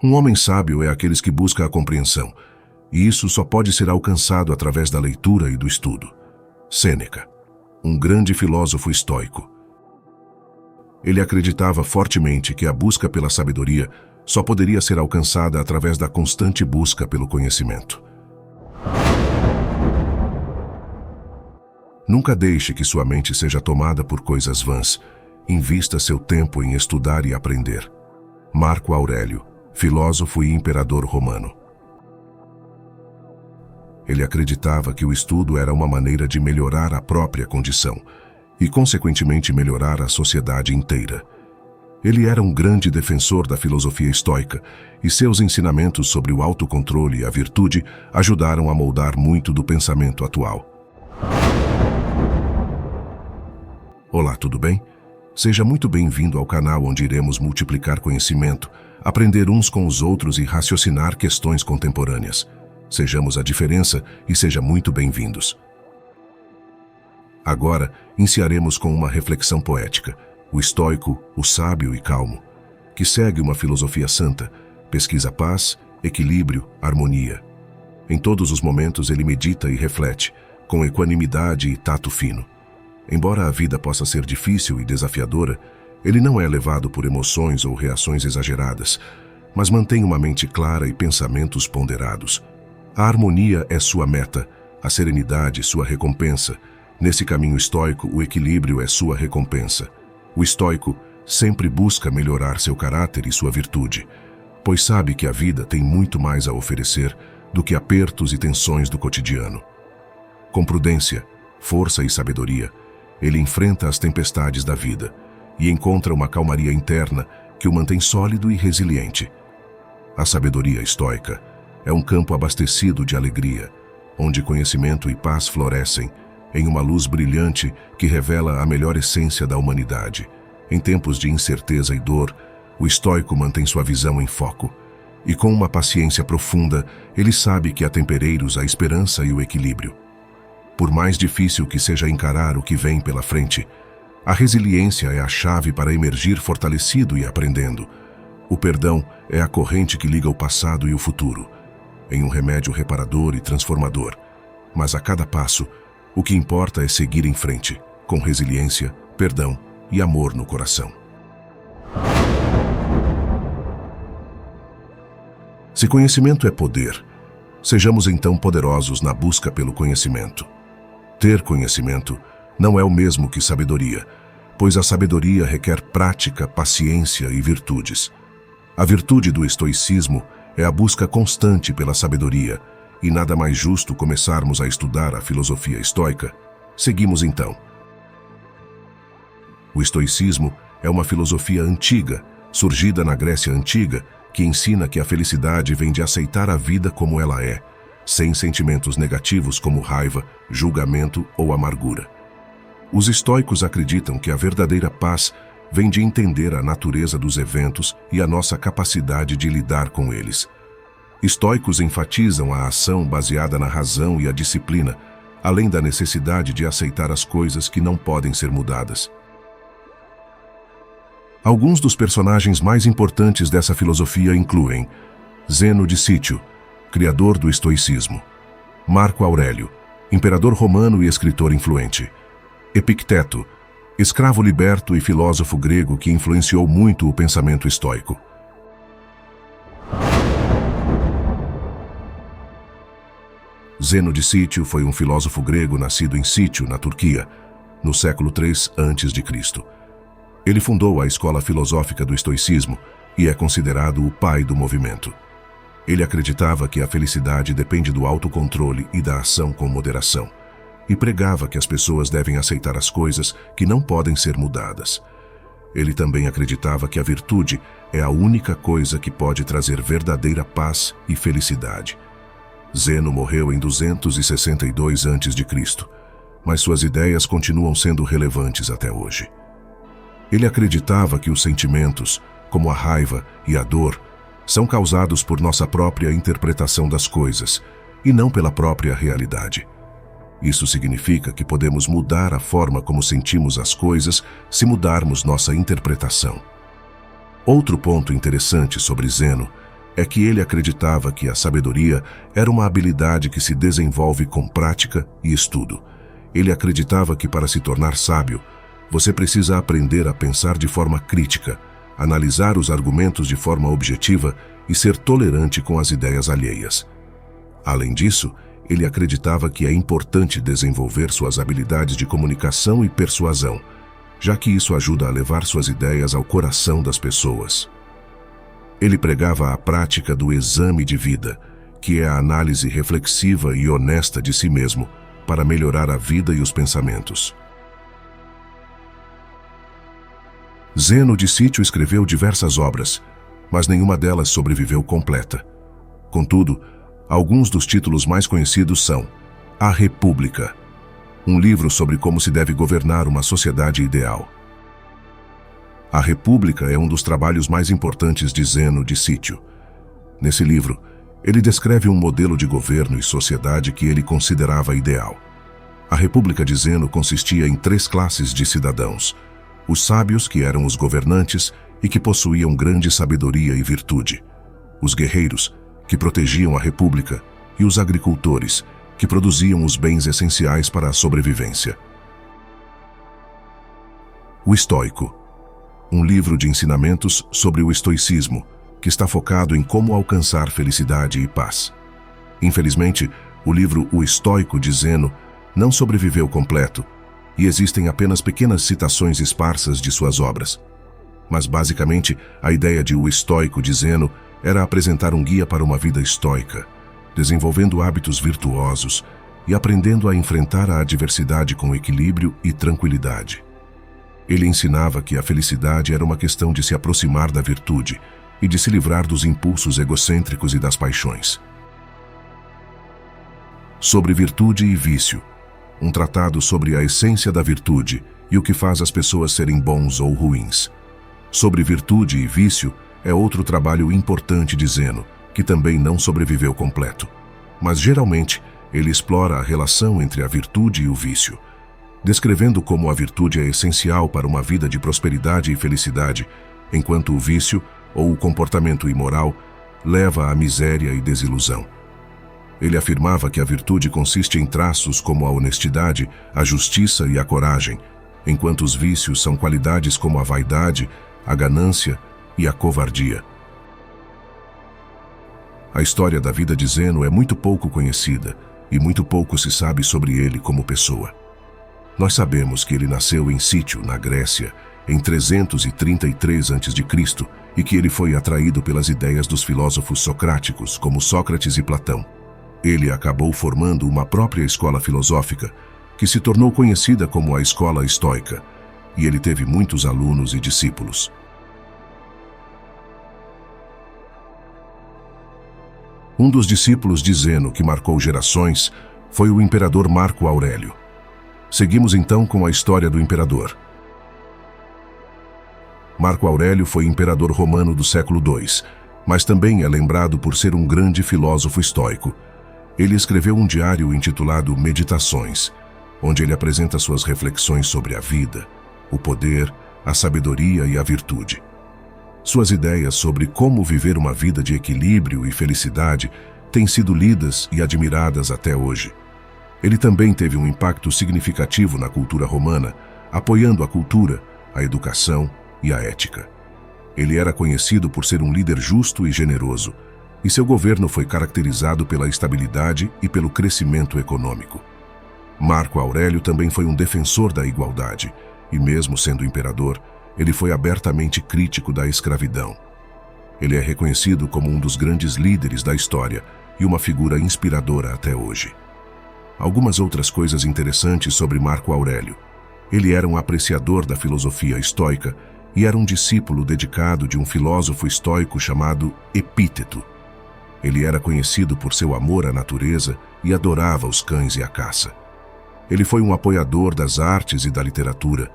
Um homem sábio é aquele que busca a compreensão, e isso só pode ser alcançado através da leitura e do estudo. Sêneca, um grande filósofo estoico. Ele acreditava fortemente que a busca pela sabedoria só poderia ser alcançada através da constante busca pelo conhecimento. Nunca deixe que sua mente seja tomada por coisas vãs. Invista seu tempo em estudar e aprender. Marco Aurélio, filósofo e imperador romano. Ele acreditava que o estudo era uma maneira de melhorar a própria condição e, consequentemente, melhorar a sociedade inteira. Ele era um grande defensor da filosofia estoica e seus ensinamentos sobre o autocontrole e a virtude ajudaram a moldar muito do pensamento atual. Olá, tudo bem? Seja muito bem-vindo ao canal onde iremos multiplicar conhecimento, aprender uns com os outros e raciocinar questões contemporâneas. Sejamos a diferença e seja muito bem-vindos. Agora, iniciaremos com uma reflexão poética. O estoico, o sábio e calmo, que segue uma filosofia santa, pesquisa paz, equilíbrio, harmonia. Em todos os momentos ele medita e reflete, com equanimidade e tato fino. Embora a vida possa ser difícil e desafiadora, ele não é levado por emoções ou reações exageradas, mas mantém uma mente clara e pensamentos ponderados. A harmonia é sua meta, a serenidade sua recompensa. Nesse caminho estoico, o equilíbrio é sua recompensa. O estoico sempre busca melhorar seu caráter e sua virtude, pois sabe que a vida tem muito mais a oferecer do que apertos e tensões do cotidiano. Com prudência, força e sabedoria, ele enfrenta as tempestades da vida e encontra uma calmaria interna que o mantém sólido e resiliente. A sabedoria estoica é um campo abastecido de alegria, onde conhecimento e paz florescem em uma luz brilhante que revela a melhor essência da humanidade. Em tempos de incerteza e dor, o estoico mantém sua visão em foco, e com uma paciência profunda, ele sabe que há tempereiros a esperança e o equilíbrio. Por mais difícil que seja encarar o que vem pela frente, a resiliência é a chave para emergir fortalecido e aprendendo. O perdão é a corrente que liga o passado e o futuro, em um remédio reparador e transformador. Mas a cada passo, o que importa é seguir em frente, com resiliência, perdão e amor no coração. Se conhecimento é poder, sejamos então poderosos na busca pelo conhecimento. Ter conhecimento não é o mesmo que sabedoria, pois a sabedoria requer prática, paciência e virtudes. A virtude do estoicismo é a busca constante pela sabedoria, e nada mais justo começarmos a estudar a filosofia estoica. Seguimos então. O estoicismo é uma filosofia antiga, surgida na Grécia Antiga, que ensina que a felicidade vem de aceitar a vida como ela é, sem sentimentos negativos como raiva, julgamento ou amargura. Os estoicos acreditam que a verdadeira paz vem de entender a natureza dos eventos e a nossa capacidade de lidar com eles. Estoicos enfatizam a ação baseada na razão e a disciplina, além da necessidade de aceitar as coisas que não podem ser mudadas. Alguns dos personagens mais importantes dessa filosofia incluem Zeno de Sítio, criador do estoicismo; Marco Aurélio, imperador romano e escritor influente; Epicteto, escravo liberto e filósofo grego que influenciou muito o pensamento estoico. Zeno de Sítio foi um filósofo grego nascido em Sítio, na Turquia, no século III a.C. Ele fundou a escola filosófica do estoicismo e é considerado o pai do movimento. Ele acreditava que a felicidade depende do autocontrole e da ação com moderação, e pregava que as pessoas devem aceitar as coisas que não podem ser mudadas. Ele também acreditava que a virtude é a única coisa que pode trazer verdadeira paz e felicidade. Zeno morreu em 262 a.C., mas suas ideias continuam sendo relevantes até hoje. Ele acreditava que os sentimentos, como a raiva e a dor, são causados por nossa própria interpretação das coisas e não pela própria realidade. Isso significa que podemos mudar a forma como sentimos as coisas se mudarmos nossa interpretação. Outro ponto interessante sobre Zeno é que ele acreditava que a sabedoria era uma habilidade que se desenvolve com prática e estudo. Ele acreditava que para se tornar sábio, você precisa aprender a pensar de forma crítica, analisar os argumentos de forma objetiva e ser tolerante com as ideias alheias. Além disso, ele acreditava que é importante desenvolver suas habilidades de comunicação e persuasão, já que isso ajuda a levar suas ideias ao coração das pessoas. Ele pregava a prática do exame de vida, que é a análise reflexiva e honesta de si mesmo para melhorar a vida e os pensamentos. Zeno de Cítio escreveu diversas obras, mas nenhuma delas sobreviveu completa. Contudo, alguns dos títulos mais conhecidos são A República, um livro sobre como se deve governar uma sociedade ideal. A República é um dos trabalhos mais importantes de Zeno de Cítio. Nesse livro, ele descreve um modelo de governo e sociedade que ele considerava ideal. A República de Zeno consistia em 3 classes de cidadãos: os sábios, que eram os governantes e que possuíam grande sabedoria e virtude; os guerreiros, que protegiam a República; e os agricultores, que produziam os bens essenciais para a sobrevivência. O Estoico, um livro de ensinamentos sobre o estoicismo, que está focado em como alcançar felicidade e paz. Infelizmente, o livro O Estoico de Zeno não sobreviveu completo, e existem apenas pequenas citações esparsas de suas obras. Mas basicamente, a ideia de O Estoico de Zeno era apresentar um guia para uma vida estoica, desenvolvendo hábitos virtuosos e aprendendo a enfrentar a adversidade com equilíbrio e tranquilidade. Ele ensinava que a felicidade era uma questão de se aproximar da virtude e de se livrar dos impulsos egocêntricos e das paixões. Sobre virtude e vício, um tratado sobre a essência da virtude e o que faz as pessoas serem bons ou ruins. Sobre virtude e vício é outro trabalho importante de Zeno, que também não sobreviveu completo. Mas geralmente ele explora a relação entre a virtude e o vício, descrevendo como a virtude é essencial para uma vida de prosperidade e felicidade, enquanto o vício, ou o comportamento imoral, leva à miséria e desilusão. Ele afirmava que a virtude consiste em traços como a honestidade, a justiça e a coragem, enquanto os vícios são qualidades como a vaidade, a ganância e a covardia. A história da vida de Zeno é muito pouco conhecida e muito pouco se sabe sobre ele como pessoa. Nós sabemos que ele nasceu em Cítio, na Grécia, em 333 a.C. e que ele foi atraído pelas ideias dos filósofos socráticos, como Sócrates e Platão. Ele acabou formando uma própria escola filosófica, que se tornou conhecida como a Escola Estoica, e ele teve muitos alunos e discípulos. Um dos discípulos de Zeno que marcou gerações foi o imperador Marco Aurélio. Seguimos então com a história do imperador. Marco Aurélio foi imperador romano do século II, mas também é lembrado por ser um grande filósofo estoico. Ele escreveu um diário intitulado Meditações, onde ele apresenta suas reflexões sobre a vida, o poder, a sabedoria e a virtude. Suas ideias sobre como viver uma vida de equilíbrio e felicidade têm sido lidas e admiradas até hoje. Ele também teve um impacto significativo na cultura romana, apoiando a cultura, a educação e a ética. Ele era conhecido por ser um líder justo e generoso, e seu governo foi caracterizado pela estabilidade e pelo crescimento econômico. Marco Aurélio também foi um defensor da igualdade, e mesmo sendo imperador, ele foi abertamente crítico da escravidão. Ele é reconhecido como um dos grandes líderes da história e uma figura inspiradora até hoje. Algumas outras coisas interessantes sobre Marco Aurélio. Ele era um apreciador da filosofia estoica e era um discípulo dedicado de um filósofo estoico chamado Epíteto. Ele era conhecido por seu amor à natureza e adorava os cães e a caça. Ele foi um apoiador das artes e da literatura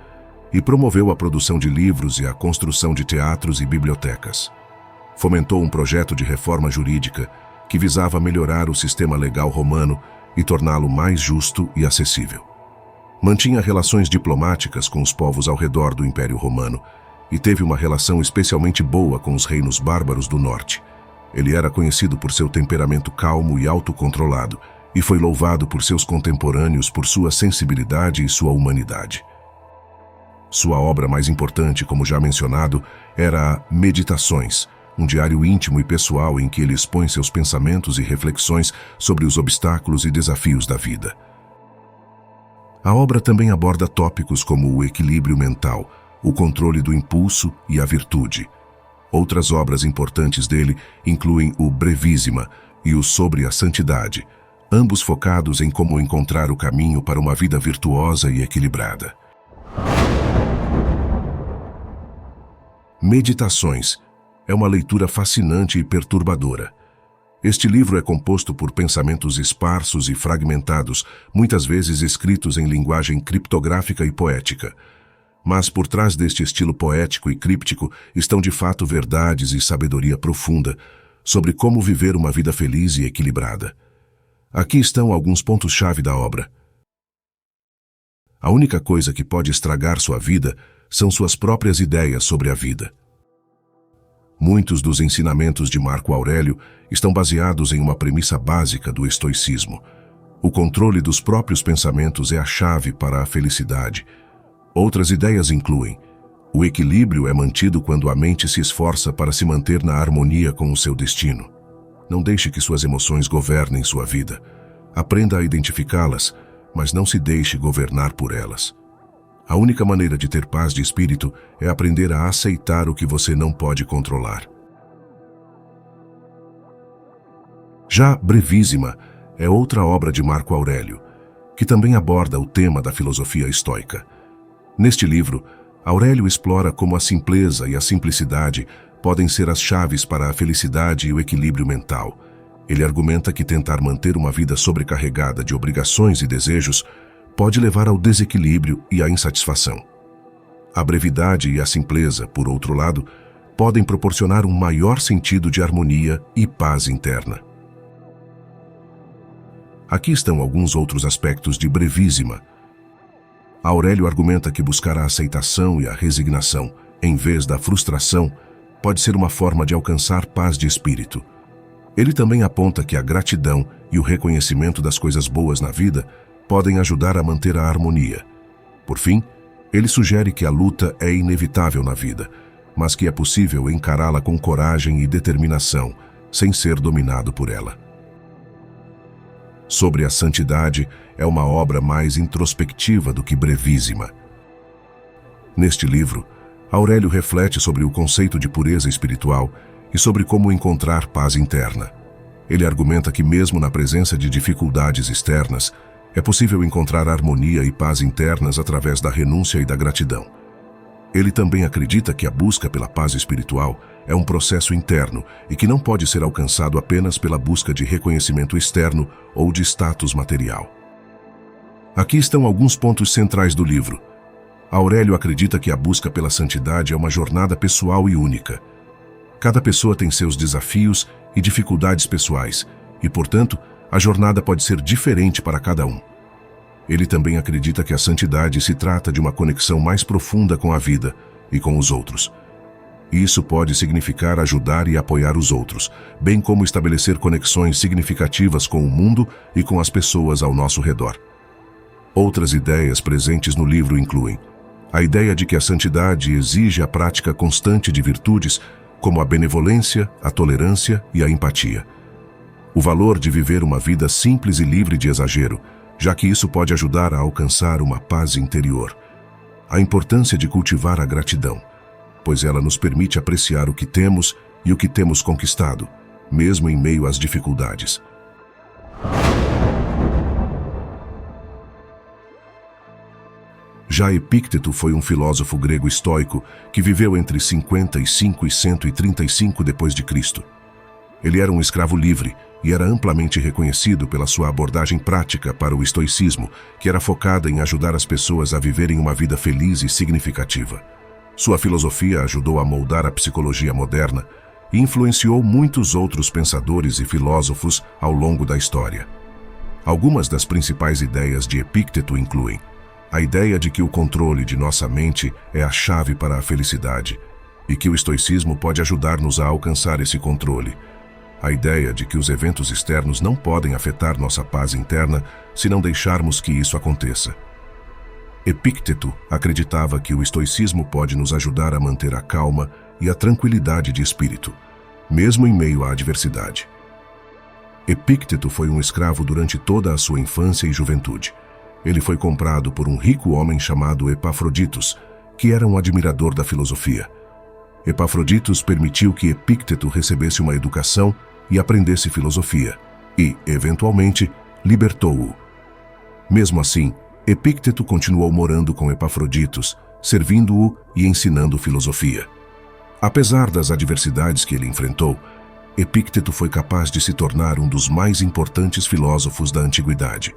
e promoveu a produção de livros e a construção de teatros e bibliotecas. Fomentou um projeto de reforma jurídica que visava melhorar o sistema legal romano e torná-lo mais justo e acessível. Mantinha relações diplomáticas com os povos ao redor do Império Romano e teve uma relação especialmente boa com os reinos bárbaros do norte. Ele era conhecido por seu temperamento calmo e autocontrolado e foi louvado por seus contemporâneos por sua sensibilidade e sua humanidade. Sua obra mais importante, como já mencionado, era a Meditações, um diário íntimo e pessoal em que ele expõe seus pensamentos e reflexões sobre os obstáculos e desafios da vida. A obra também aborda tópicos como o equilíbrio mental, o controle do impulso e a virtude. Outras obras importantes dele incluem o Brevíssima e o Sobre a Santidade, ambos focados em como encontrar o caminho para uma vida virtuosa e equilibrada. Meditações é uma leitura fascinante e perturbadora. Este livro é composto por pensamentos esparsos e fragmentados, muitas vezes escritos em linguagem criptográfica e poética. Mas por trás deste estilo poético e críptico estão de fato verdades e sabedoria profunda sobre como viver uma vida feliz e equilibrada. Aqui estão alguns pontos-chave da obra. A única coisa que pode estragar sua vida são suas próprias ideias sobre a vida. Muitos dos ensinamentos de Marco Aurélio estão baseados em uma premissa básica do estoicismo. O controle dos próprios pensamentos é a chave para a felicidade. Outras ideias incluem: o equilíbrio é mantido quando a mente se esforça para se manter na harmonia com o seu destino. Não deixe que suas emoções governem sua vida. Aprenda a identificá-las, mas não se deixe governar por elas. A única maneira de ter paz de espírito é aprender a aceitar o que você não pode controlar. Já Brevíssima é outra obra de Marco Aurélio, que também aborda o tema da filosofia estoica. Neste livro, Aurélio explora como a simpleza e a simplicidade podem ser as chaves para a felicidade e o equilíbrio mental. Ele argumenta que tentar manter uma vida sobrecarregada de obrigações e desejos pode levar ao desequilíbrio e à insatisfação. A brevidade e a simpleza, por outro lado, podem proporcionar um maior sentido de harmonia e paz interna. Aqui estão alguns outros aspectos de Brevíssima. Aurélio argumenta que buscar a aceitação e a resignação, em vez da frustração, pode ser uma forma de alcançar paz de espírito. Ele também aponta que a gratidão e o reconhecimento das coisas boas na vida podem ajudar a manter a harmonia. Por fim, ele sugere que a luta é inevitável na vida, mas que é possível encará-la com coragem e determinação, sem ser dominado por ela. Sobre a Santidade é uma obra mais introspectiva do que Brevíssima. Neste livro, Aurélio reflete sobre o conceito de pureza espiritual e sobre como encontrar paz interna. Ele argumenta que mesmo na presença de dificuldades externas, é possível encontrar harmonia e paz internas através da renúncia e da gratidão. Ele também acredita que a busca pela paz espiritual é um processo interno e que não pode ser alcançado apenas pela busca de reconhecimento externo ou de status material. Aqui estão alguns pontos centrais do livro. Aurélio acredita que a busca pela santidade é uma jornada pessoal e única. Cada pessoa tem seus desafios e dificuldades pessoais e, portanto, a jornada pode ser diferente para cada um. Ele também acredita que a santidade se trata de uma conexão mais profunda com a vida e com os outros. Isso pode significar ajudar e apoiar os outros, bem como estabelecer conexões significativas com o mundo e com as pessoas ao nosso redor. Outras ideias presentes no livro incluem a ideia de que a santidade exige a prática constante de virtudes como a benevolência, a tolerância e a empatia. O valor de viver uma vida simples e livre de exagero, já que isso pode ajudar a alcançar uma paz interior. A importância de cultivar a gratidão, pois ela nos permite apreciar o que temos e o que temos conquistado, mesmo em meio às dificuldades. Já Epícteto foi um filósofo grego estoico que viveu entre 55 e 135 d.C. Ele era um escravo livre e era amplamente reconhecido pela sua abordagem prática para o estoicismo, que era focada em ajudar as pessoas a viverem uma vida feliz e significativa. Sua filosofia ajudou a moldar a psicologia moderna e influenciou muitos outros pensadores e filósofos ao longo da história. Algumas das principais ideias de Epícteto incluem a ideia de que o controle de nossa mente é a chave para a felicidade e que o estoicismo pode ajudar-nos a alcançar esse controle. a ideia de que os eventos externos não podem afetar nossa paz interna se não deixarmos que isso aconteça. Epícteto acreditava que o estoicismo pode nos ajudar a manter a calma e a tranquilidade de espírito, mesmo em meio à adversidade. Epícteto foi um escravo durante toda a sua infância e juventude. Ele foi comprado por um rico homem chamado Epafroditos, que era um admirador da filosofia. Epafroditos permitiu que Epícteto recebesse uma educação e aprendesse filosofia, e, eventualmente, libertou-o. Mesmo assim, Epícteto continuou morando com Epafroditos, servindo-o e ensinando filosofia. Apesar das adversidades que ele enfrentou, Epícteto foi capaz de se tornar um dos mais importantes filósofos da antiguidade.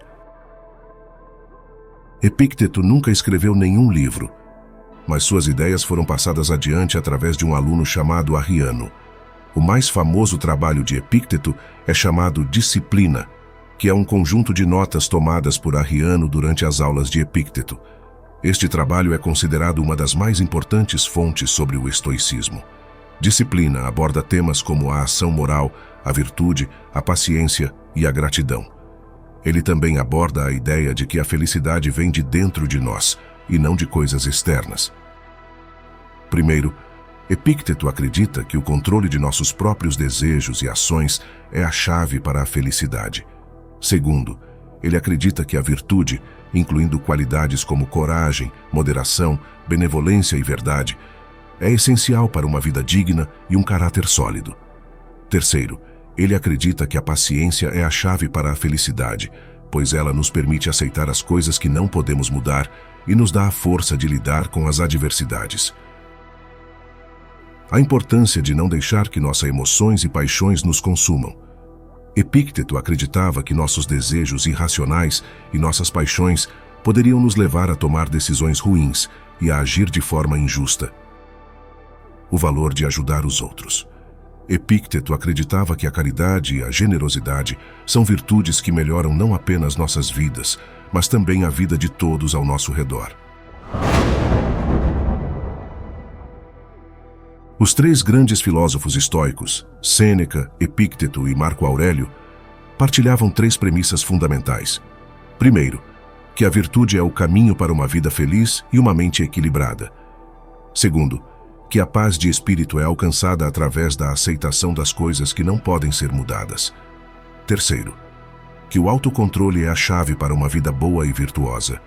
Epícteto nunca escreveu nenhum livro, mas suas ideias foram passadas adiante através de um aluno chamado Arriano. O mais famoso trabalho de Epícteto é chamado Disciplina, que é um conjunto de notas tomadas por Arriano durante as aulas de Epícteto. Este trabalho é considerado uma das mais importantes fontes sobre o estoicismo. Disciplina aborda temas como a ação moral, a virtude, a paciência e a gratidão. Ele também aborda a ideia de que a felicidade vem de dentro de nós e não de coisas externas. Primeiro, Epícteto acredita que o controle de nossos próprios desejos e ações é a chave para a felicidade. Segundo, ele acredita que a virtude, incluindo qualidades como coragem, moderação, benevolência e verdade, é essencial para uma vida digna e um caráter sólido. Terceiro, ele acredita que a paciência é a chave para a felicidade, pois ela nos permite aceitar as coisas que não podemos mudar e nos dá a força de lidar com as adversidades. A importância de não deixar que nossas emoções e paixões nos consumam. Epícteto acreditava que nossos desejos irracionais e nossas paixões poderiam nos levar a tomar decisões ruins e a agir de forma injusta. O valor de ajudar os outros. Epícteto acreditava que a caridade e a generosidade são virtudes que melhoram não apenas nossas vidas, mas também a vida de todos ao nosso redor. Os três grandes filósofos estoicos, Sêneca, Epícteto e Marco Aurélio, partilhavam três premissas fundamentais. Primeiro, que a virtude é o caminho para uma vida feliz e uma mente equilibrada. Segundo, que a paz de espírito é alcançada através da aceitação das coisas que não podem ser mudadas. Terceiro, que o autocontrole é a chave para uma vida boa e virtuosa.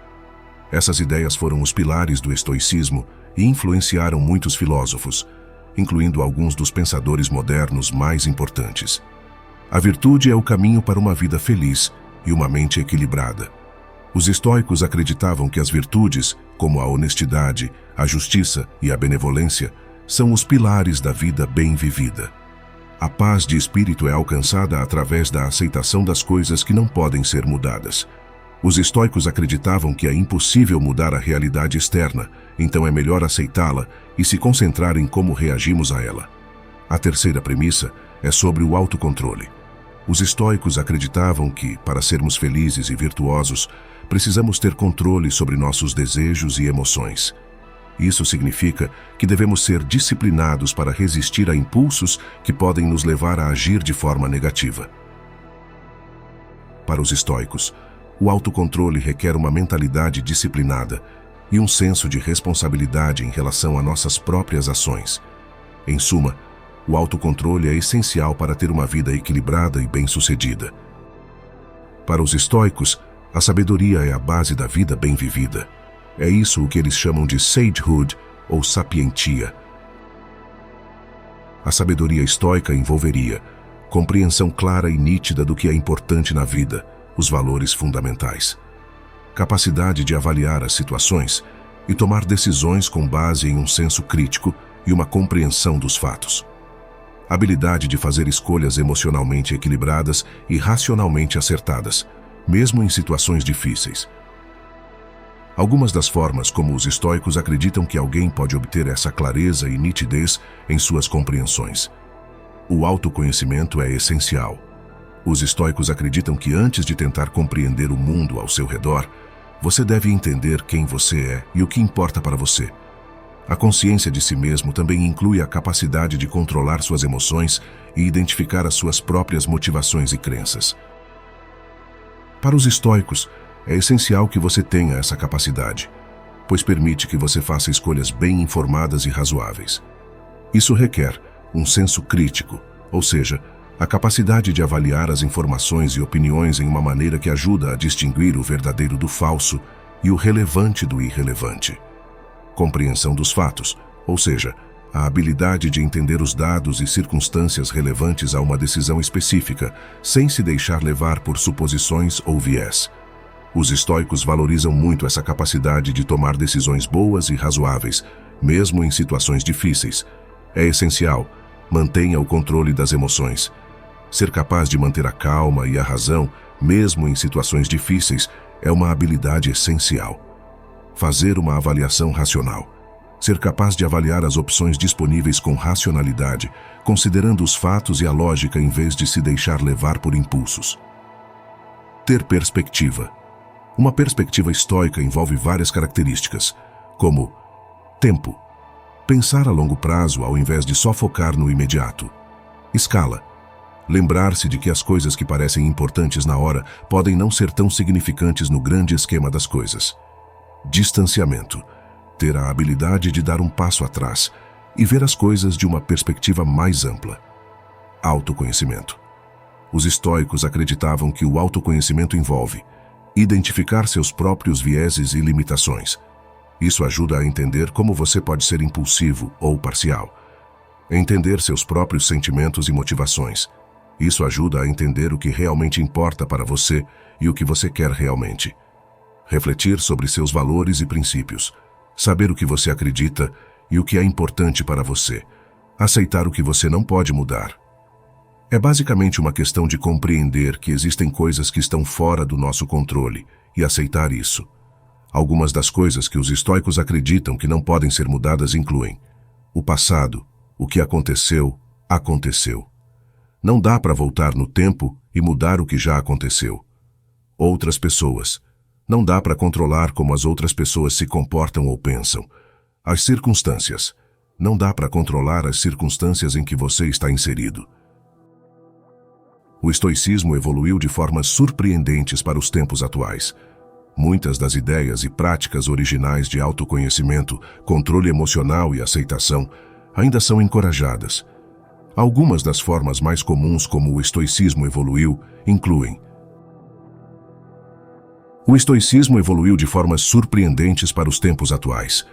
Essas ideias foram os pilares do estoicismo e influenciaram muitos filósofos, incluindo alguns dos pensadores modernos mais importantes. A virtude é o caminho para uma vida feliz e uma mente equilibrada. Os estoicos acreditavam que as virtudes, como a honestidade, a justiça e a benevolência, são os pilares da vida bem vivida. A paz de espírito é alcançada através da aceitação das coisas que não podem ser mudadas. Os estoicos acreditavam que é impossível mudar a realidade externa, então é melhor aceitá-la e se concentrar em como reagimos a ela. A terceira premissa é sobre o autocontrole. Os estoicos acreditavam que, para sermos felizes e virtuosos, precisamos ter controle sobre nossos desejos e emoções. Isso significa que devemos ser disciplinados para resistir a impulsos que podem nos levar a agir de forma negativa. Para os estoicos, o autocontrole requer uma mentalidade disciplinada e um senso de responsabilidade em relação a nossas próprias ações. Em suma, o autocontrole é essencial para ter uma vida equilibrada e bem-sucedida. Para os estoicos, a sabedoria é a base da vida bem vivida. É isso o que eles chamam de sagehood ou sapientia. A sabedoria estoica envolveria compreensão clara e nítida do que é importante na vida, os valores fundamentais, capacidade de avaliar as situações e tomar decisões com base em um senso crítico e uma compreensão dos fatos, habilidade de fazer escolhas emocionalmente equilibradas e racionalmente acertadas, mesmo em situações difíceis. Algumas das formas como os estoicos acreditam que alguém pode obter essa clareza e nitidez em suas compreensões. O autoconhecimento é essencial. Os estoicos acreditam que antes de tentar compreender o mundo ao seu redor, você deve entender quem você é e o que importa para você. A consciência de si mesmo também inclui a capacidade de controlar suas emoções e identificar as suas próprias motivações e crenças. Para os estoicos, é essencial que você tenha essa capacidade, pois permite que você faça escolhas bem informadas e razoáveis. Isso requer um senso crítico, ou seja, a capacidade de avaliar as informações e opiniões em uma maneira que ajuda a distinguir o verdadeiro do falso e o relevante do irrelevante. Compreensão dos fatos, ou seja, a habilidade de entender os dados e circunstâncias relevantes a uma decisão específica, sem se deixar levar por suposições ou viés. Os estoicos valorizam muito essa capacidade de tomar decisões boas e razoáveis, mesmo em situações difíceis. É essencial, mantenha o controle das emoções. Ser capaz de manter a calma e a razão, mesmo em situações difíceis, é uma habilidade essencial. Fazer uma avaliação racional. Ser capaz de avaliar as opções disponíveis com racionalidade, considerando os fatos e a lógica em vez de se deixar levar por impulsos. Ter perspectiva. Uma perspectiva estoica envolve várias características, como tempo. Pensar a longo prazo ao invés de só focar no imediato. Escala. Lembrar-se de que as coisas que parecem importantes na hora podem não ser tão significantes no grande esquema das coisas. Distanciamento. Ter a habilidade de dar um passo atrás e ver as coisas de uma perspectiva mais ampla. Autoconhecimento. Os estoicos acreditavam que o autoconhecimento envolve identificar seus próprios vieses e limitações. Isso ajuda a entender como você pode ser impulsivo ou parcial. Entender seus próprios sentimentos e motivações. Isso ajuda a entender o que realmente importa para você e o que você quer realmente. Refletir sobre seus valores e princípios. Saber o que você acredita e o que é importante para você. Aceitar o que você não pode mudar. É basicamente uma questão de compreender que existem coisas que estão fora do nosso controle e aceitar isso. Algumas das coisas que os estoicos acreditam que não podem ser mudadas incluem: o passado, o que aconteceu, aconteceu. Não dá para voltar no tempo e mudar o que já aconteceu. Outras pessoas. Não dá para controlar como as outras pessoas se comportam ou pensam. As circunstâncias. Não dá para controlar as circunstâncias em que você está inserido. O estoicismo evoluiu de formas surpreendentes para os tempos atuais. Muitas das ideias e práticas originais de autoconhecimento, controle emocional e aceitação ainda são encorajadas. Algumas das formas mais comuns como o estoicismo evoluiu incluem: o estoicismo evoluiu de formas surpreendentes para os tempos atuais.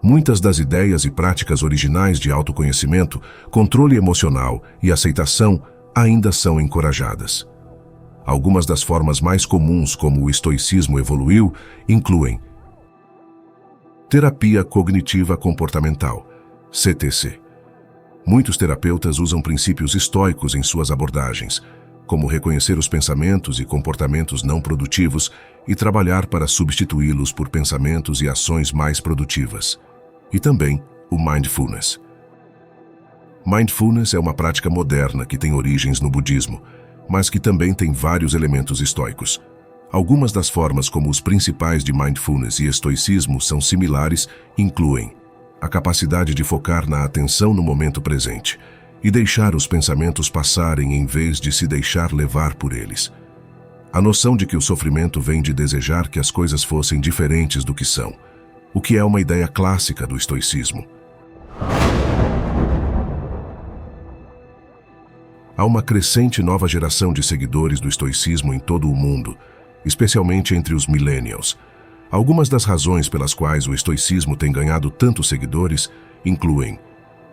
Muitas das ideias e práticas originais de autoconhecimento, controle emocional e aceitação ainda são encorajadas. Algumas das formas mais comuns como o estoicismo evoluiu incluem: terapia cognitiva comportamental, CTC. Muitos terapeutas usam princípios estoicos em suas abordagens, como reconhecer os pensamentos e comportamentos não produtivos e trabalhar para substituí-los por pensamentos e ações mais produtivas. E também o mindfulness. Mindfulness é uma prática moderna que tem origens no budismo, mas que também tem vários elementos estoicos. Algumas das formas como os principais de mindfulness e estoicismo são similares incluem a capacidade de focar na atenção no momento presente e deixar os pensamentos passarem em vez de se deixar levar por eles. A noção de que o sofrimento vem de desejar que as coisas fossem diferentes do que são, o que é uma ideia clássica do estoicismo. Há uma crescente nova geração de seguidores do estoicismo em todo o mundo, especialmente entre os millennials. Algumas das razões pelas quais o estoicismo tem ganhado tantos seguidores incluem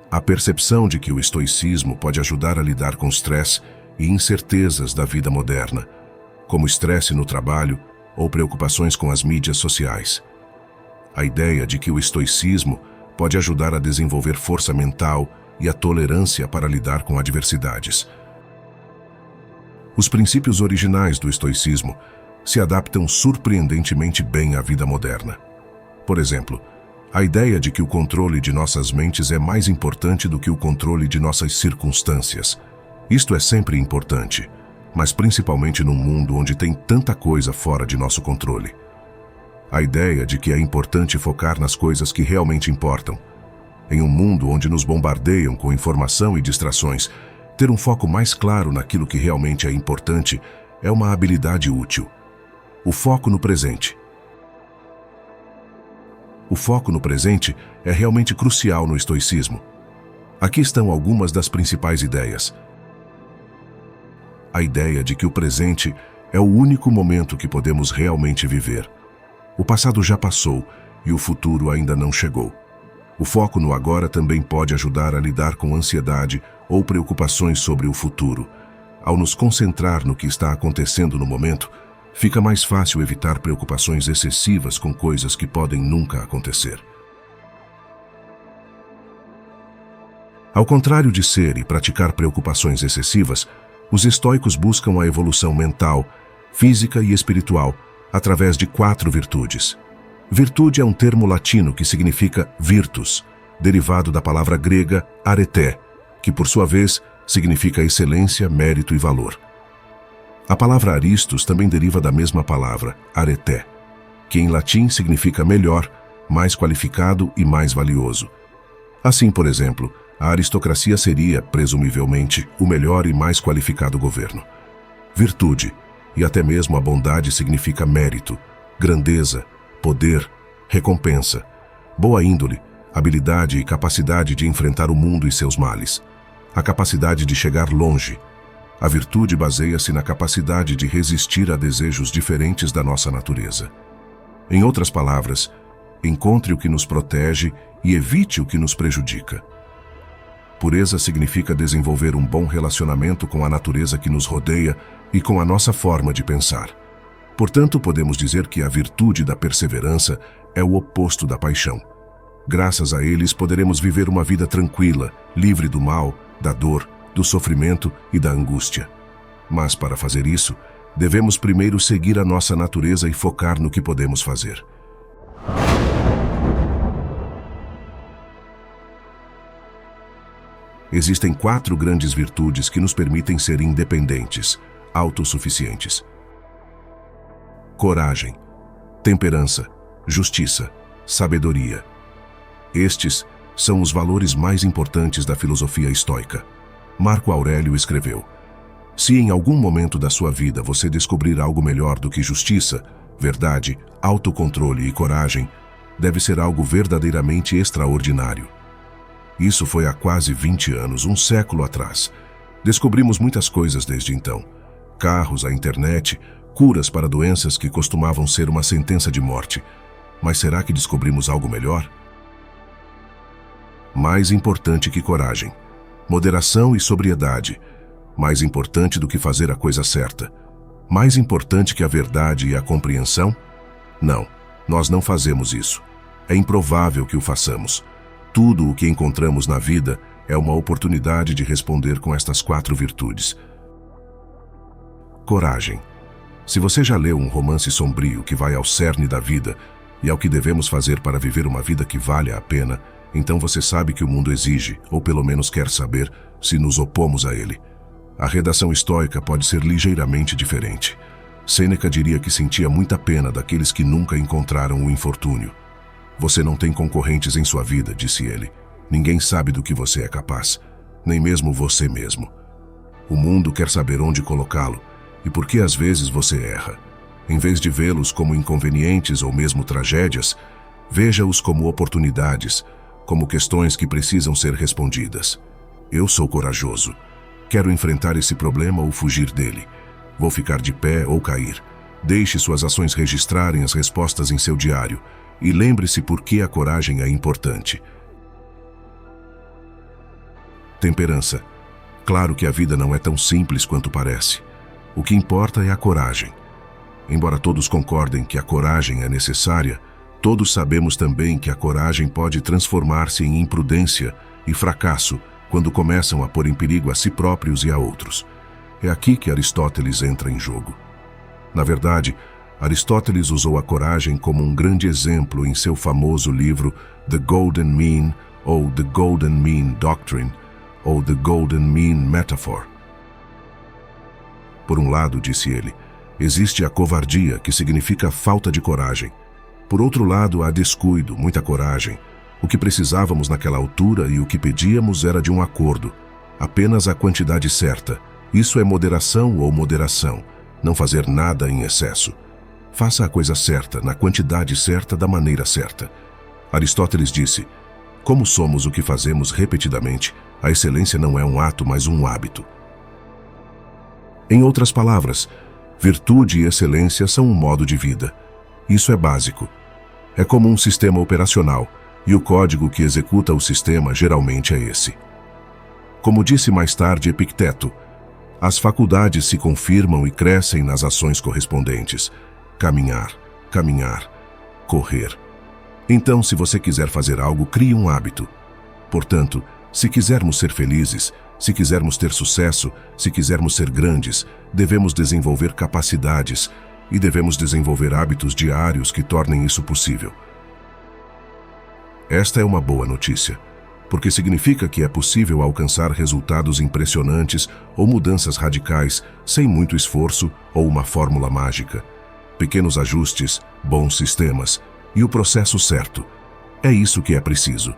a percepção de que o estoicismo pode ajudar a lidar com estresse e incertezas da vida moderna, como estresse no trabalho ou preocupações com as mídias sociais. A ideia de que o estoicismo pode ajudar a desenvolver força mental e a tolerância para lidar com adversidades. Os princípios originais do estoicismo se adaptam surpreendentemente bem à vida moderna. Por exemplo, a ideia de que o controle de nossas mentes é mais importante do que o controle de nossas circunstâncias. Isto é sempre importante, mas principalmente num mundo onde tem tanta coisa fora de nosso controle. A ideia de que é importante focar nas coisas que realmente importam, Em um mundo onde nos bombardeiam com informação e distrações, ter um foco mais claro naquilo que realmente é importante é uma habilidade útil. O foco no presente. O foco no presente é realmente crucial no estoicismo. Aqui estão algumas das principais ideias. A ideia de que o presente é o único momento que podemos realmente viver. O passado já passou e o futuro ainda não chegou. O foco no agora também pode ajudar a lidar com ansiedade ou preocupações sobre o futuro. Ao nos concentrar no que está acontecendo no momento, fica mais fácil evitar preocupações excessivas com coisas que podem nunca acontecer. Ao contrário de ser e praticar preocupações excessivas, os estoicos buscam a evolução mental, física e espiritual através de 4 virtudes. Virtude é um termo latino que significa virtus, derivado da palavra grega areté, que por sua vez significa excelência, mérito e valor. A palavra aristos também deriva da mesma palavra, areté, que em latim significa melhor, mais qualificado e mais valioso. Assim, por exemplo, a aristocracia seria, presumivelmente, o melhor e mais qualificado governo. Virtude, e até mesmo a bondade significa mérito, grandeza, poder, recompensa, boa índole, habilidade e capacidade de enfrentar o mundo e seus males, a capacidade de chegar longe. A virtude baseia-se na capacidade de resistir a desejos diferentes da nossa natureza. Em outras palavras, encontre o que nos protege e evite o que nos prejudica. Pureza significa desenvolver um bom relacionamento com a natureza que nos rodeia e com a nossa forma de pensar. Portanto, podemos dizer que a virtude da perseverança é o oposto da paixão. Graças a eles, poderemos viver uma vida tranquila, livre do mal, da dor, do sofrimento e da angústia. Mas, para fazer isso, devemos primeiro seguir a nossa natureza e focar no que podemos fazer. Existem 4 grandes virtudes que nos permitem ser independentes, autossuficientes. Coragem, temperança, justiça, sabedoria. Estes são os valores mais importantes da filosofia estoica. Marco Aurélio escreveu: se em algum momento da sua vida você descobrir algo melhor do que justiça, verdade, autocontrole e coragem, deve ser algo verdadeiramente extraordinário. Isso foi há quase 20 anos, um século atrás. Descobrimos muitas coisas desde então. Carros, a internet, curas para doenças que costumavam ser uma sentença de morte. Mas será que descobrimos algo melhor? Mais importante que coragem. Moderação e sobriedade. Mais importante do que fazer a coisa certa. Mais importante que a verdade e a compreensão? Não, nós não fazemos isso. É improvável que o façamos. Tudo o que encontramos na vida é uma oportunidade de responder com estas 4 virtudes. Coragem. Se você já leu um romance sombrio que vai ao cerne da vida e ao que devemos fazer para viver uma vida que valha a pena, então você sabe que o mundo exige, ou pelo menos quer saber, se nos opomos a ele. A redação estoica pode ser ligeiramente diferente. Sêneca diria que sentia muita pena daqueles que nunca encontraram o infortúnio. Você não tem concorrentes em sua vida, disse ele. Ninguém sabe do que você é capaz, nem mesmo você mesmo. O mundo quer saber onde colocá-lo e por que às vezes você erra. Em vez de vê-los como inconvenientes ou mesmo tragédias, veja-os como oportunidades, como questões que precisam ser respondidas. Eu sou corajoso. Quero enfrentar esse problema ou fugir dele. Vou ficar de pé ou cair. Deixe suas ações registrarem as respostas em seu diário. E lembre-se por que a coragem é importante. Temperança. Claro que a vida não é tão simples quanto parece. O que importa é a coragem. Embora todos concordem que a coragem é necessária, todos sabemos também que a coragem pode transformar-se em imprudência e fracasso quando começam a pôr em perigo a si próprios e a outros. É aqui que Aristóteles entra em jogo. Na verdade, Aristóteles usou a coragem como um grande exemplo em seu famoso livro The Golden Mean, ou The Golden Mean Doctrine, ou The Golden Mean Metaphor. Por um lado, disse ele, existe a covardia, que significa falta de coragem. Por outro lado, há descuido, muita coragem, O que precisávamos naquela altura e o que pedíamos era de um acordo. Apenas a quantidade certa. Isso é moderação ou moderação. Não fazer nada em excesso. Faça a coisa certa, na quantidade certa, da maneira certa. Aristóteles disse: como somos o que fazemos repetidamente, a excelência não é um ato, mas um hábito. Em outras palavras, virtude e excelência são um modo de vida. Isso é básico. É como um sistema operacional, e o código que executa o sistema geralmente é esse. Como disse mais tarde Epicteto, as faculdades se confirmam e crescem nas ações correspondentes. Caminhar, caminhar, correr. Então, se você quiser fazer algo, crie um hábito. Portanto, se quisermos ser felizes, se quisermos ter sucesso, se quisermos ser grandes, devemos desenvolver capacidades e devemos desenvolver hábitos diários que tornem isso possível. Esta é uma boa notícia, porque significa que é possível alcançar resultados impressionantes ou mudanças radicais sem muito esforço ou uma fórmula mágica. Pequenos ajustes, bons sistemas e o processo certo. É isso que é preciso.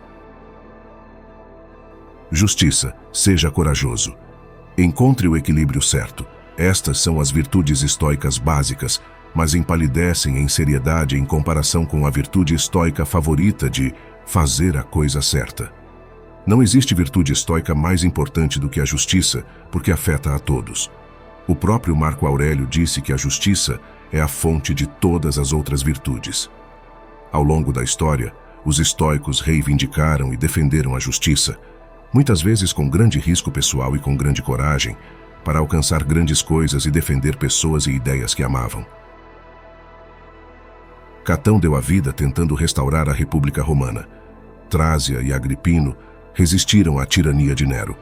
Justiça. Seja corajoso. Encontre o equilíbrio certo. Estas são as virtudes estoicas básicas, mas empalidecem em seriedade em comparação com a virtude estoica favorita de fazer a coisa certa. Não existe virtude estoica mais importante do que a justiça, porque afeta a todos. O próprio Marco Aurélio disse que a justiça é a fonte de todas as outras virtudes. Ao longo da história, os estoicos reivindicaram e defenderam a justiça, muitas vezes com grande risco pessoal e com grande coragem, para alcançar grandes coisas e defender pessoas e ideias que amavam. Catão deu a vida tentando restaurar a República Romana. Trásia e Agripino resistiram à tirania de Nero.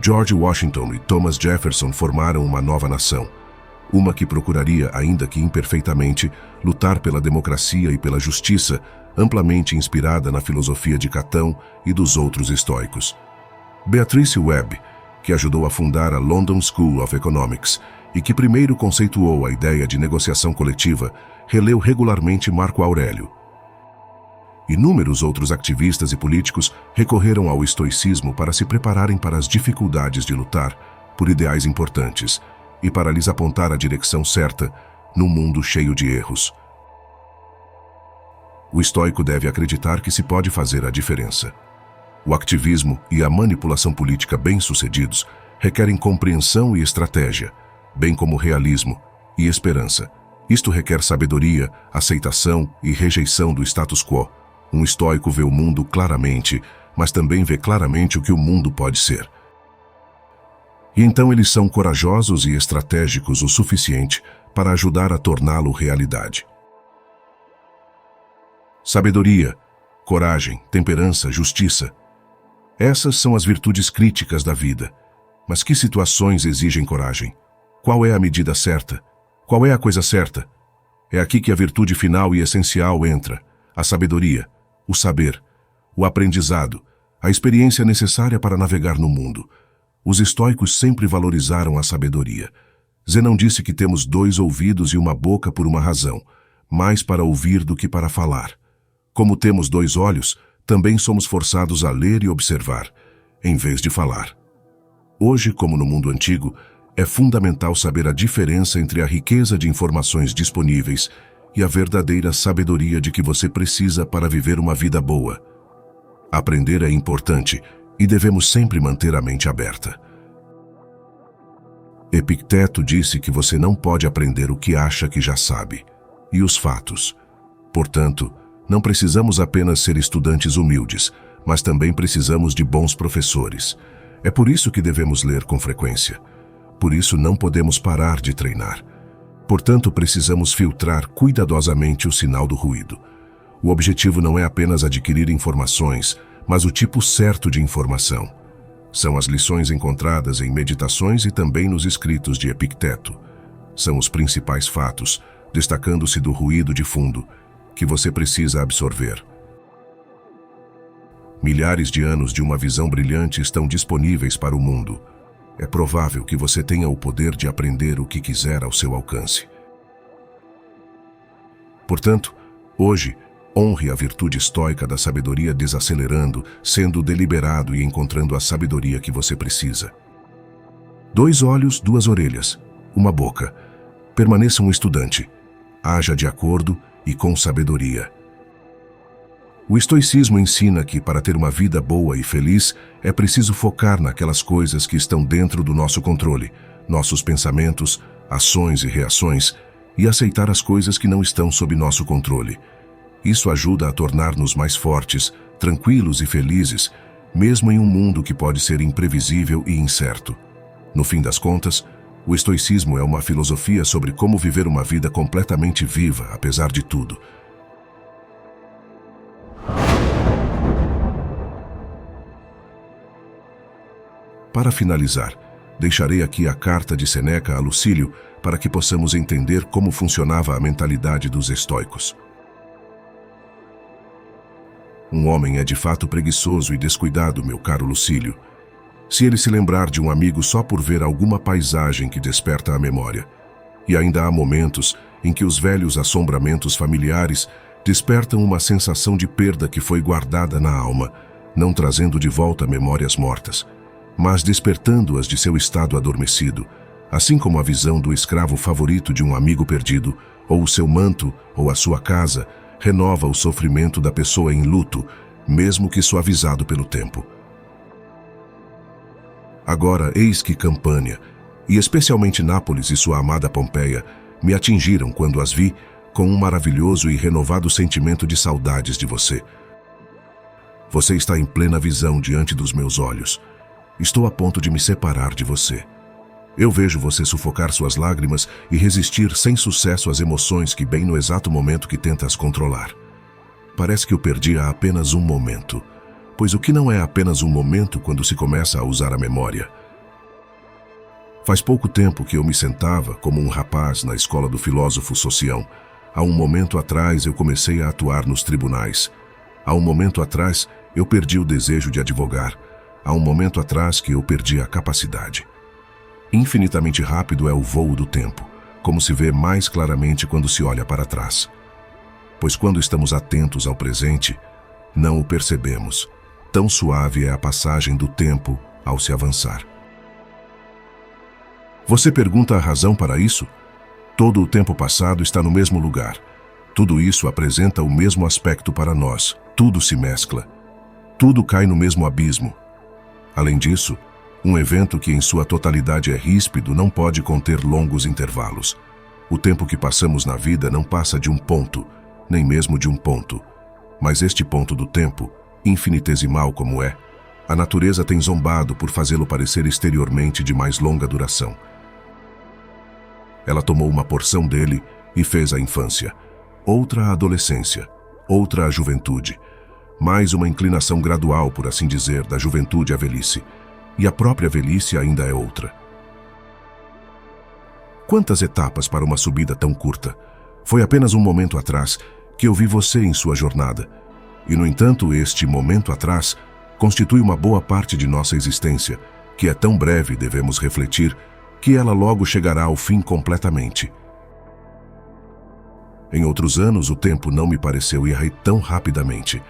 George Washington e Thomas Jefferson formaram uma nova nação, uma que procuraria, ainda que imperfeitamente, lutar pela democracia e pela justiça, amplamente inspirada na filosofia de Catão e dos outros estoicos. Beatrice Webb, que ajudou a fundar a London School of Economics e que primeiro conceituou a ideia de negociação coletiva, releu regularmente Marco Aurélio. Inúmeros outros ativistas e políticos recorreram ao estoicismo para se prepararem para as dificuldades de lutar por ideais importantes e para lhes apontar a direção certa num mundo cheio de erros. O estoico deve acreditar que se pode fazer a diferença. O ativismo e a manipulação política bem-sucedidos requerem compreensão e estratégia, bem como realismo e esperança. Isto requer sabedoria, aceitação e rejeição do status quo. Um estoico vê o mundo claramente, mas também vê claramente o que o mundo pode ser. E então eles são corajosos e estratégicos o suficiente para ajudar a torná-lo realidade. Sabedoria, coragem, temperança, justiça. Essas são as virtudes críticas da vida. Mas que situações exigem coragem? Qual é a medida certa? Qual é a coisa certa? É aqui que a virtude final e essencial entra: a sabedoria, o saber, o aprendizado, a experiência necessária para navegar no mundo. Os estoicos sempre valorizaram a sabedoria. Zenão disse que temos 2 ouvidos e uma boca por uma razão, mais para ouvir do que para falar. Como temos 2 olhos, também somos forçados a ler e observar, em vez de falar. Hoje, como no mundo antigo, é fundamental saber a diferença entre a riqueza de informações disponíveis e a verdadeira sabedoria de que você precisa para viver uma vida boa. Aprender é importante e devemos sempre manter a mente aberta. Epicteto disse que você não pode aprender o que acha que já sabe, e os fatos. Portanto, não precisamos apenas ser estudantes humildes, mas também precisamos de bons professores. É por isso que devemos ler com frequência. Por isso não podemos parar de treinar. Portanto, precisamos filtrar cuidadosamente o sinal do ruído. O objetivo não é apenas adquirir informações, mas o tipo certo de informação. São as lições encontradas em meditações e também nos escritos de Epicteto. São os principais fatos, destacando-se do ruído de fundo, que você precisa absorver. Milhares de anos de uma visão brilhante estão disponíveis para o mundo. É provável que você tenha o poder de aprender o que quiser ao seu alcance. Portanto, hoje, Honre a virtude estoica da sabedoria desacelerando, sendo deliberado e encontrando a sabedoria que você precisa. 2 olhos, 2 orelhas, uma boca. Permaneça um estudante. Haja de acordo e com sabedoria. O estoicismo ensina que, para ter uma vida boa e feliz, é preciso focar naquelas coisas que estão dentro do nosso controle, nossos pensamentos, ações e reações, e aceitar as coisas que não estão sob nosso controle. Isso ajuda a tornar-nos mais fortes, tranquilos e felizes, mesmo em um mundo que pode ser imprevisível e incerto. No fim das contas, o estoicismo é uma filosofia sobre como viver uma vida completamente viva, apesar de tudo. Para finalizar, deixarei aqui a carta de Sêneca a Lucílio para que possamos entender como funcionava a mentalidade dos estoicos. Um homem é de fato preguiçoso e descuidado, meu caro Lucílio, se ele se lembrar de um amigo só por ver alguma paisagem que desperta a memória. E ainda há momentos em que os velhos assombramentos familiares despertam uma sensação de perda que foi guardada na alma, não trazendo de volta memórias mortas, mas despertando-as de seu estado adormecido, assim como a visão do escravo favorito de um amigo perdido, ou o seu manto, ou a sua casa, renova o sofrimento da pessoa em luto, mesmo que suavizado pelo tempo. Agora, eis que Campânia, e especialmente Nápoles e sua amada Pompeia, me atingiram quando as vi com um maravilhoso e renovado sentimento de saudades de você. Você está em plena visão diante dos meus olhos. Estou a ponto de me separar de você. Eu vejo você sufocar suas lágrimas e resistir sem sucesso às emoções que bem no exato momento que tentas controlar. Parece que eu perdi há apenas um momento, pois o que não é apenas um momento quando se começa a usar a memória? Faz pouco tempo que eu me sentava como um rapaz na escola do filósofo Socião. Há um momento atrás eu comecei a atuar nos tribunais. Há um momento atrás eu perdi o desejo de advogar. Há um momento atrás que eu perdi a capacidade. Infinitamente rápido é o voo do tempo, como se vê mais claramente quando se olha para trás. Pois quando estamos atentos ao presente, não o percebemos. Tão suave é a passagem do tempo ao se avançar. Você pergunta a razão para isso? Todo o tempo passado está no mesmo lugar. Tudo isso apresenta o mesmo aspecto para nós. Tudo se mescla. Tudo cai no mesmo abismo. Além disso, um evento que em sua totalidade é ríspido não pode conter longos intervalos. O tempo que passamos na vida não passa de um ponto, nem mesmo de um ponto. Mas este ponto do tempo, infinitesimal como é, a natureza tem zombado por fazê-lo parecer exteriormente de mais longa duração. Ela tomou uma porção dele e fez a infância, outra a adolescência, outra a juventude, mais uma inclinação gradual, por assim dizer, da juventude à velhice. E a própria velhice ainda é outra. Quantas etapas para uma subida tão curta? Foi apenas um momento atrás que eu vi você em sua jornada. E, no entanto, este momento atrás constitui uma boa parte de nossa existência, que é tão breve, devemos refletir, que ela logo chegará ao fim completamente. Em outros anos, o tempo não me pareceu ir tão rapidamente.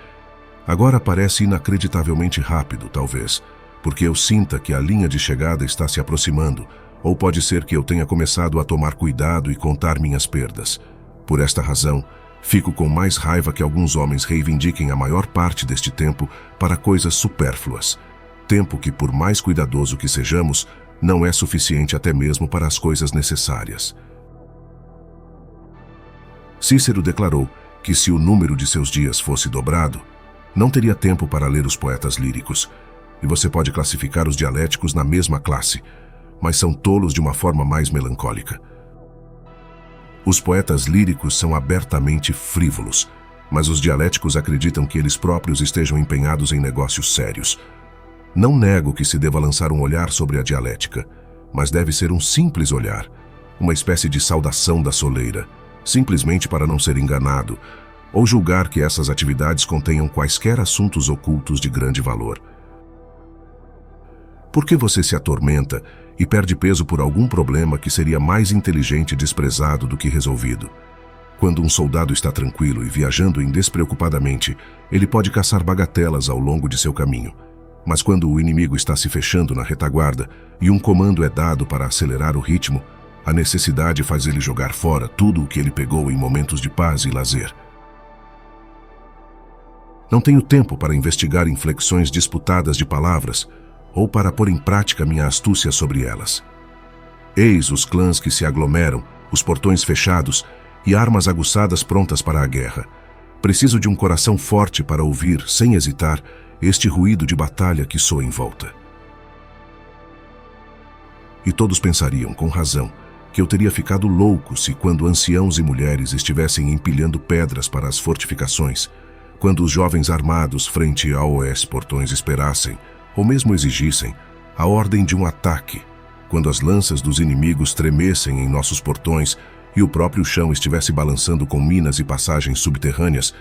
Agora parece inacreditavelmente rápido, talvez, porque eu sinta que a linha de chegada está se aproximando, ou pode ser que eu tenha começado a tomar cuidado e contar minhas perdas. Por esta razão, fico com mais raiva que alguns homens reivindiquem a maior parte deste tempo para coisas supérfluas. Tempo que, por mais cuidadoso que sejamos, não é suficiente até mesmo para as coisas necessárias. Cícero declarou que se o número de seus dias fosse dobrado, não teria tempo para ler os poetas líricos. E você pode classificar os dialéticos na mesma classe, mas são tolos de uma forma mais melancólica. Os poetas líricos são abertamente frívolos, mas os dialéticos acreditam que eles próprios estejam empenhados em negócios sérios. Não nego que se deva lançar um olhar sobre a dialética, mas deve ser um simples olhar, uma espécie de saudação da soleira, simplesmente para não ser enganado, ou julgar que essas atividades contenham quaisquer assuntos ocultos de grande valor. Por que você se atormenta e perde peso por algum problema que seria mais inteligente desprezado do que resolvido? Quando um soldado está tranquilo e viajando despreocupadamente, ele pode caçar bagatelas ao longo de seu caminho. Mas quando o inimigo está se fechando na retaguarda e um comando é dado para acelerar o ritmo, a necessidade faz ele jogar fora tudo o que ele pegou em momentos de paz e lazer. Não tenho tempo para investigar inflexões disputadas de palavras ou para pôr em prática minha astúcia sobre elas. Eis os clãs que se aglomeram, os portões fechados e armas aguçadas prontas para a guerra. Preciso de um coração forte para ouvir, sem hesitar, este ruído de batalha que soa em volta. E todos pensariam, com razão, que eu teria ficado louco se, quando anciãos e mulheres estivessem empilhando pedras para as fortificações, quando os jovens armados frente aos portões esperassem, ou mesmo exigissem, a ordem de um ataque, quando as lanças dos inimigos tremessem em nossos portões e o próprio chão estivesse balançando com minas e passagens subterrâneas,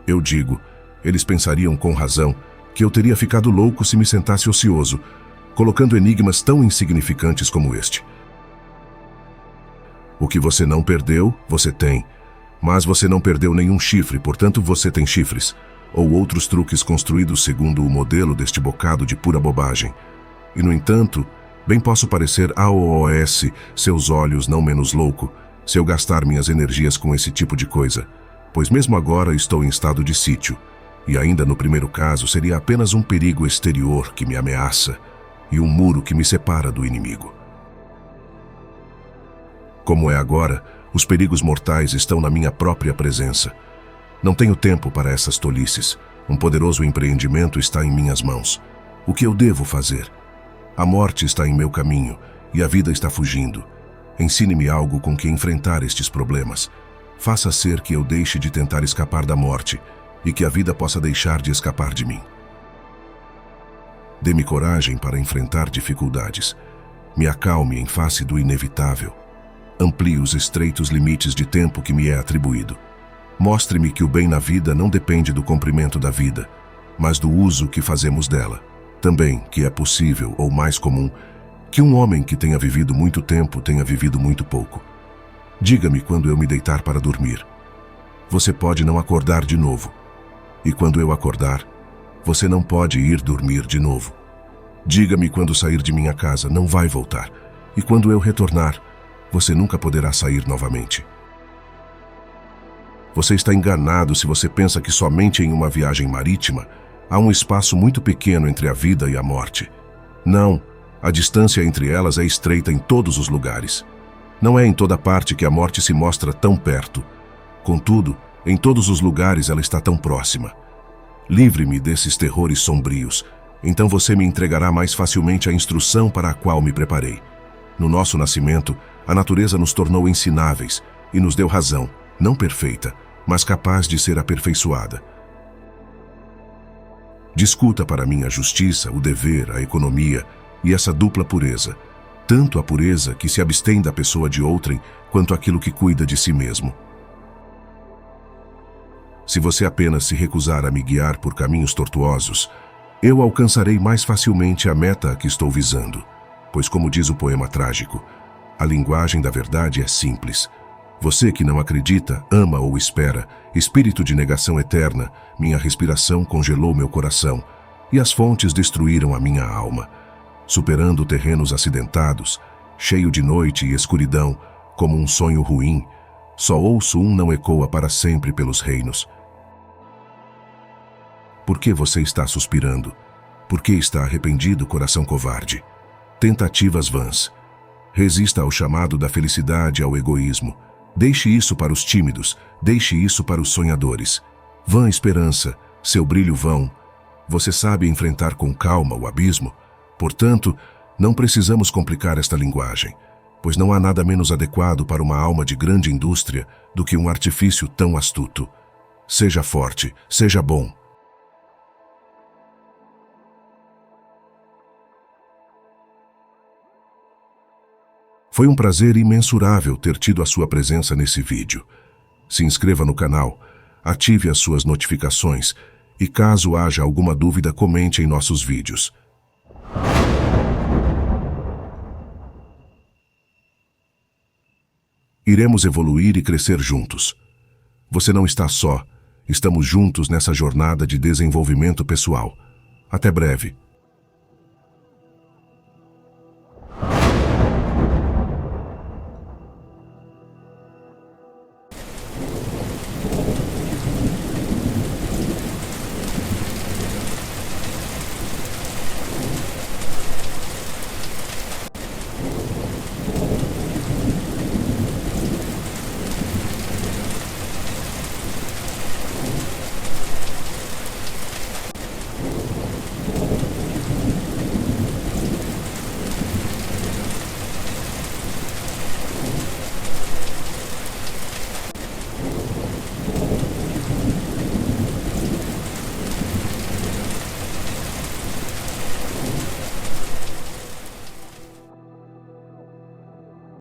eu digo, eles pensariam com razão que eu teria ficado louco se me sentasse ocioso, colocando enigmas tão insignificantes como este. O que você não perdeu, você tem. Mas você não perdeu nenhum chifre, portanto você tem chifres. Ou outros truques construídos segundo o modelo deste bocado de pura bobagem. E, no entanto, bem posso parecer aos seus olhos não menos louco, se eu gastar minhas energias com esse tipo de coisa. Pois mesmo agora estou em estado de sítio. E ainda no primeiro caso seria apenas um perigo exterior que me ameaça e um muro que me separa do inimigo. Como é agora, os perigos mortais estão na minha própria presença. Não tenho tempo para essas tolices. Um poderoso empreendimento está em minhas mãos. O que eu devo fazer? A morte está em meu caminho e a vida está fugindo. Ensine-me algo com que enfrentar estes problemas. Faça ser que eu deixe de tentar escapar da morte e que a vida possa deixar de escapar de mim. Dê-me coragem para enfrentar dificuldades. Me acalme em face do inevitável. Amplie os estreitos limites de tempo que me é atribuído. Mostre-me que o bem na vida não depende do comprimento da vida, mas do uso que fazemos dela. Também que é possível, ou mais comum, que um homem que tenha vivido muito tempo tenha vivido muito pouco. Diga-me quando eu me deitar para dormir. Você pode não acordar de novo. E quando eu acordar, você não pode ir dormir de novo. Diga-me quando sair de minha casa, não vai voltar. E quando eu retornar, você nunca poderá sair novamente. Você está enganado se você pensa que somente em uma viagem marítima há um espaço muito pequeno entre a vida e a morte. Não, a distância entre elas é estreita em todos os lugares. Não é em toda parte que a morte se mostra tão perto. Contudo, em todos os lugares ela está tão próxima. Livre-me desses terrores sombrios, então você me entregará mais facilmente a instrução para a qual me preparei. No nosso nascimento, a natureza nos tornou ensináveis e nos deu razão, não perfeita, mas capaz de ser aperfeiçoada. Discuta para mim a justiça, o dever, a economia e essa dupla pureza, tanto a pureza que se abstém da pessoa de outrem, quanto aquilo que cuida de si mesmo. Se você apenas se recusar a me guiar por caminhos tortuosos, eu alcançarei mais facilmente a meta a que estou visando, pois, como diz o poema trágico, a linguagem da verdade é simples. Você que não acredita, ama ou espera, espírito de negação eterna, minha respiração congelou meu coração, e as fontes destruíram a minha alma. Superando terrenos acidentados, cheio de noite e escuridão, como um sonho ruim, só ouço um não ecoa para sempre pelos reinos. Por que você está suspirando? Por que está arrependido, coração covarde? Tentativas vãs. Resista ao chamado da felicidade e ao egoísmo. Deixe isso para os tímidos, deixe isso para os sonhadores. Vã esperança, seu brilho vão. Você sabe enfrentar com calma o abismo? Portanto, não precisamos complicar esta linguagem, pois não há nada menos adequado para uma alma de grande indústria do que um artifício tão astuto. Seja forte, seja bom. Foi um prazer imensurável ter tido a sua presença nesse vídeo. Se inscreva no canal, ative as suas notificações e, caso haja alguma dúvida, comente em nossos vídeos. Iremos evoluir e crescer juntos. Você não está só. Estamos juntos nessa jornada de desenvolvimento pessoal. Até breve.